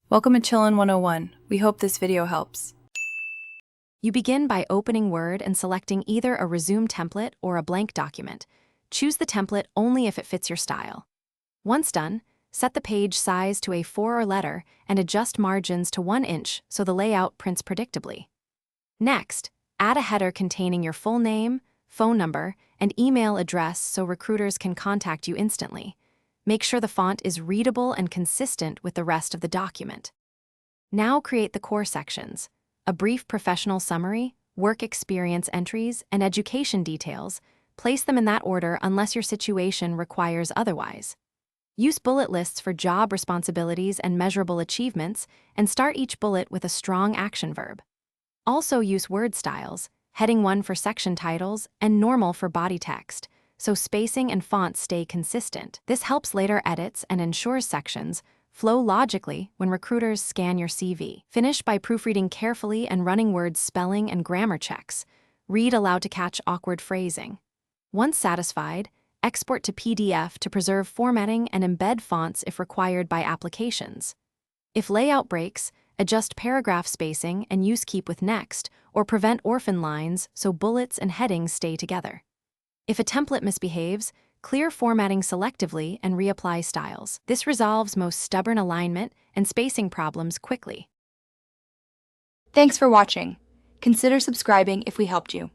Welcome to Chillin' 101. We hope this video helps. You begin by opening Word and selecting either a resume template or a blank document. Choose the template only if it fits your style. Once done, set the page size to A4 or letter and adjust margins to 1 inch so the layout prints predictably. Next, add a header containing your full name, phone number, and email address so recruiters can contact you instantly. Make sure the font is readable and consistent with the rest of the document. Now create the core sections: a brief professional summary, work experience entries, and education details. Place them in that order unless your situation requires otherwise. Use bullet lists for job responsibilities and measurable achievements, and start each bullet with a strong action verb. Also use word styles, heading 1 for section titles and normal for body text, so spacing and font stay consistent. This helps later edits and ensures sections flow logically when recruiters scan your CV. Finish by proofreading carefully and running Word's spelling and grammar checks. Read aloud to catch awkward phrasing. Once satisfied, export to PDF to preserve formatting and embed fonts if required by applications. If layout breaks, adjust paragraph spacing and use keep with next, or prevent orphan lines so bullets and headings stay together. If a template misbehaves, clear formatting selectively and reapply styles. This resolves most stubborn alignment and spacing problems quickly. Thanks for watching. Consider subscribing if we helped you.